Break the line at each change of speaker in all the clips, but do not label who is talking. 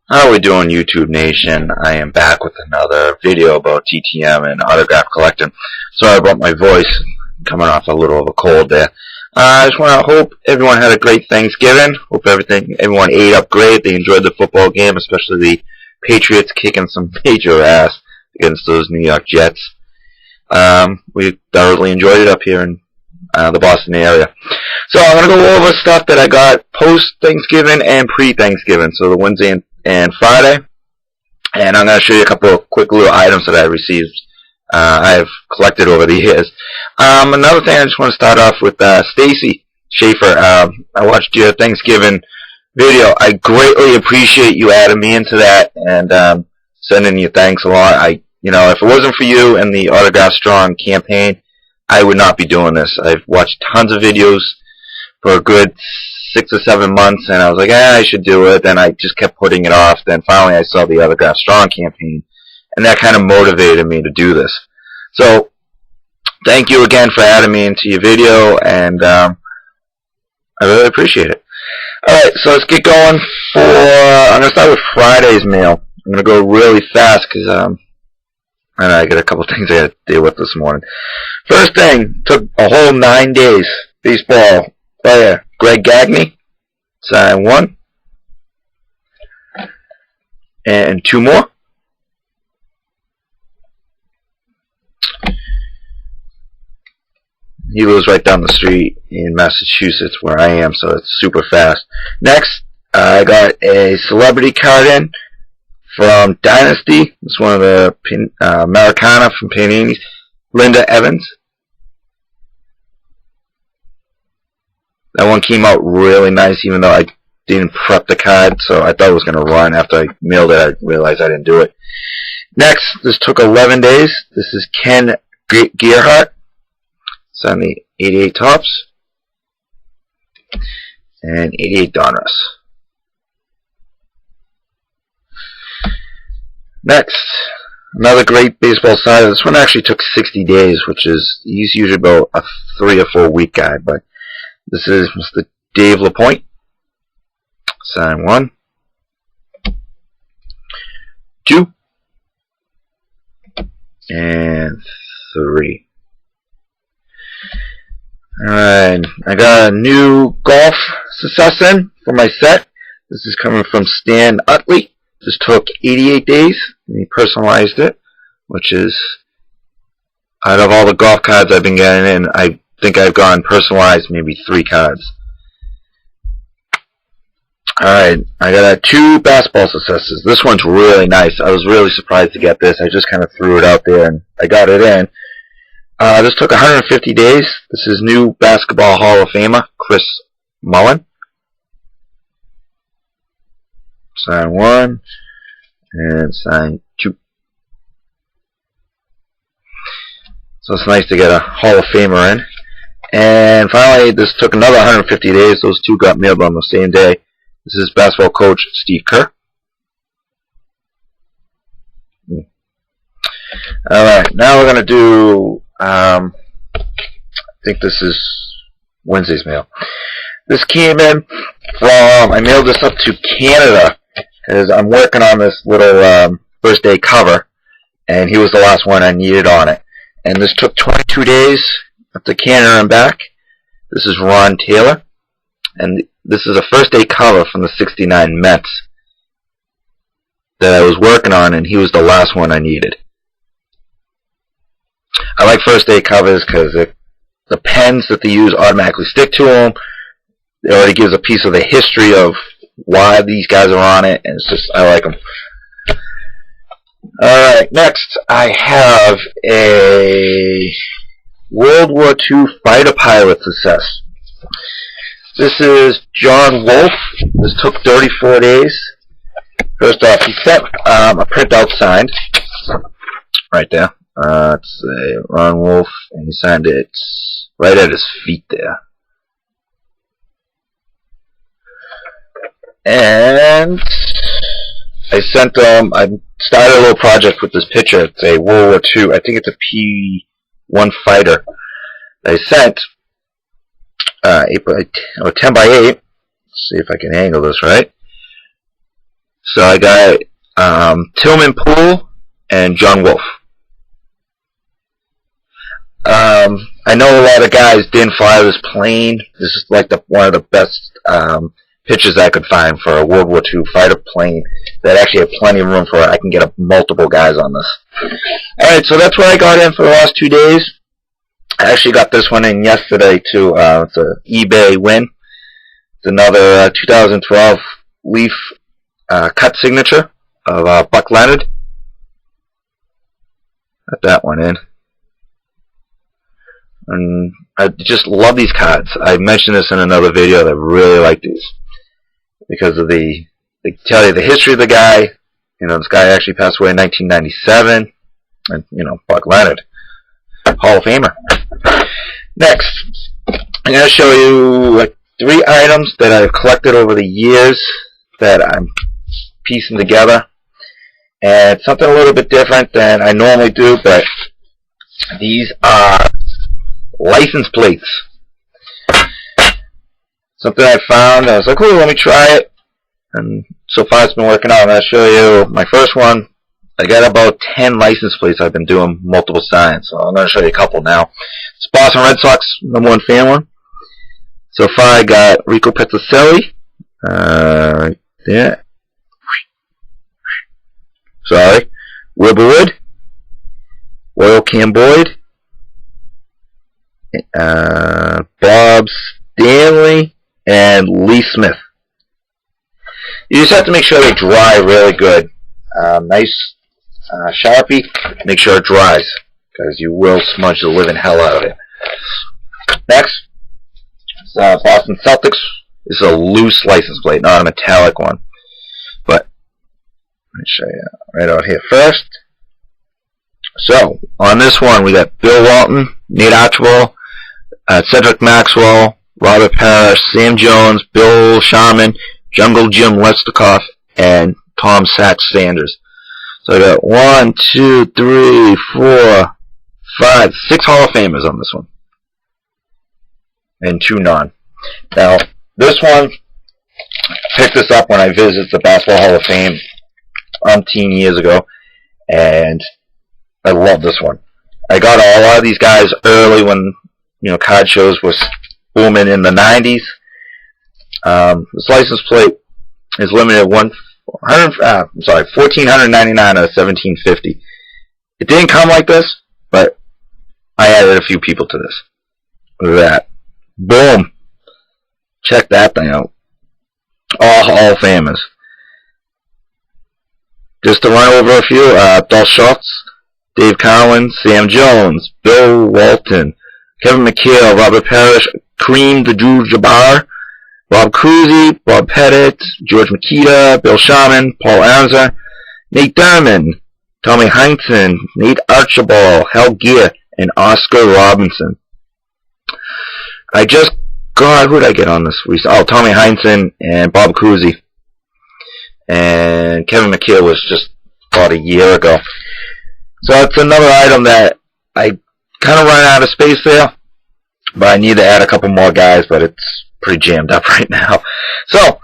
How we doing, YouTube Nation? I am back with another video about TTM and autograph collecting. Sorry about my voice, coming off a little of a cold there. I just want to hope everyone had a great Thanksgiving. Hope everyone ate up great. They enjoyed the football game, especially the Patriots kicking some major ass against those New York Jets. We thoroughly enjoyed it up here in the Boston area. So I'm going to go over stuff that I got post-Thanksgiving and pre-Thanksgiving, so the Wednesday and Friday. And I'm going to show you a couple of quick little items that I received, I've collected over the years. Another thing I just want to start off with, Stacy Schaefer. I watched your Thanksgiving video. I greatly appreciate you adding me into that and sending you thanks a lot. If it wasn't for you and the Autograph Strong campaign, I would not be doing this. I've watched tons of videos for a good 6 or 7 months, and I was like, I should do it. Then I just kept putting it off. Then finally I saw the Autograph Strong campaign, and that kind of motivated me to do this. So thank you again for adding me into your video, and I really appreciate it. Alright, so let's get going. I'm going to start with Friday's mail. I'm going to go really fast because I got a couple things I got to deal with this morning. First thing, took a whole 9 days. Baseball player Greg Gagne, sign 1. And 2 more. He lives right down the street in Massachusetts where I am, so it's super fast. Next, I got a celebrity card in from Dynasty. It's one of the Americana from Panini. Linda Evans. That one came out really nice, even though I didn't prep the card, so I thought it was going to run. After I mailed it, I realized I didn't do it. Next, this took 11 days. This is Ken Gerhart. It's on the 88 Topps. And 88 Donruss. Next, another great baseball side. This one actually took 60 days, he's usually about a 3 or 4 week guy, but this is Mr. Dave LaPointe. Sign 1. 2. And 3. Alright, I got a new golf success in for my set. This is coming from Stan Utley. This took 88 days, and he personalized it, which is, out of all the golf cards I've been getting in, I think I've gone personalized maybe 3 cards. Alright, I got 2 basketball successes. This one's really nice. I was really surprised to get this. I just kind of threw it out there, and I got it in. This took 150 days. This is new Basketball Hall of Famer, Chris Mullin. Sign 1 and sign 2. So it's nice to get a Hall of Famer in. And finally, this took another 150 days. Those 2 got mailed on the same day. This is basketball coach Steve Kerr. Alright, now we're going to do, I think this is Wednesday's mail. This came in from, I mailed this up to Canada, because I'm working on this little first day cover, and he was the last one I needed on it. And this took 22 days up to Canada and back. This is Ron Taylor, and this is a first day cover from the 69 Mets that I was working on, and he was the last one I needed. I like first day covers because the pens that they use automatically stick to them. It already gives a piece of the history of why these guys are on it, and it's just, I like them. Alright, next I have a World War II fighter pilot success. This is John Wolfe. This took 34 days. First off, he sent a printout signed right there. It's a Ron Wolfe, and he signed it right at his feet there. And I sent them, I started a little project with this picture. It's a World War II, I think it's a P-1 fighter. I sent 10 by 8. Let's see if I can angle this right. So I got Tillman Poole and John Wolfe. I know a lot of guys didn't fly this plane. This is like one of the best pictures I could find for a World War II fighter plane that actually had plenty of room for it. I can get multiple guys on this. Alright, so that's what I got in for the last 2 days. I actually got this one in yesterday too. It's an eBay win. It's another 2012 Leaf cut signature of Buck Leonard. Got that one in. And I just love these cards. I mentioned this in another video that I really like these because of they tell you the history of the guy. You know, this guy actually passed away in 1997, and you know, Buck Leonard, Hall of Famer. Next, I'm going to show you like 3 items that I've collected over the years that I'm piecing together, and it's something a little bit different than I normally do, but these are license plates. Something I found, I was like, oh, let me try it. And so far it's been working out. I'm going to show you my first one. I got about 10 license plates. I've been doing multiple signs. So I'm going to show you a couple now. It's Boston Red Sox #1 fan one. So far I got Rico Petrocelli. Right there. Sorry. Wilbur Wood. Royal Cam Boyd. Bob Stanley, and Lee Smith. You just have to make sure they dry really good. Nice Sharpie. Make sure it dries, because you will smudge the living hell out of it. Next, Boston Celtics. This is a loose license plate, not a metallic one. But let me show you right out here first. So on this one, we got Bill Walton, Nate Archibald, Cedric Maxwell, Robert Parrish, Sam Jones, Bill Sharman, Jungle Jim Lestikoff, and Tom Sachs Sanders. So I got 1, 2, 3, 4, 5, 6 Hall of Famers on this one, and 2 non. Now this one, I picked this up when I visited the Basketball Hall of Fame umpteen years ago, and I love this one. I got a lot of these guys early when, you know, card shows was booming in the 90s. This license plate is limited $1,499 out of 1,750. It didn't come like this, but I added a few people to this. Look at that. Boom. Check that thing out. All Hall of Famers. Just to run over a few, Bill Schultz, Dave Cowan, Sam Jones, Bill Walton, Kevin McHale, Robert Parrish, Kareem Abdul-Jabbar, Bob Cousy, Bob Pettit, George Makita, Bill Sharman, Paul Anza, Nate Dermond, Tommy Heinsohn, Nate Archibald, Hal Gear, and Oscar Robinson. I just got, who did I get on this? Oh, Tommy Heinsohn and Bob Cousy. And Kevin McHale was just about a year ago. So it's another item that I kind of run out of space there, but I need to add a couple more guys, but it's pretty jammed up right now. So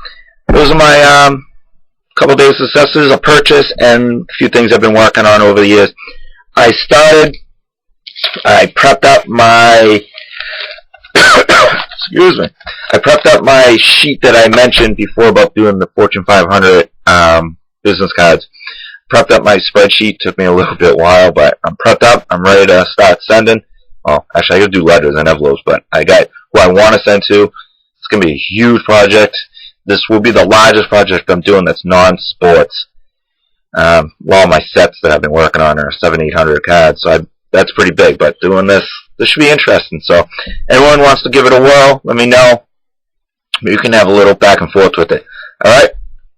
those are my couple days successes, a purchase, and a few things I've been working on over the years. I prepped up my excuse me. I prepped up my sheet that I mentioned before about doing the Fortune 500 business cards. Prepped up my spreadsheet. Took me a little bit while, but I'm prepped up. I'm ready to start sending. Well, actually, I got to do letters and envelopes, but I got who I want to send to. It's going to be a huge project. This will be the largest project I'm doing that's non-sports. A lot of my sets that I've been working on are 700-800 cards, so that's pretty big. But doing this should be interesting. So, anyone wants to give it a whirl, let me know. You can have a little back and forth with it. All right.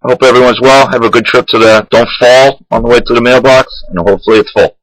I hope everyone's well. Have a good trip to the Don't Fall on the way to the mailbox, and hopefully it's full.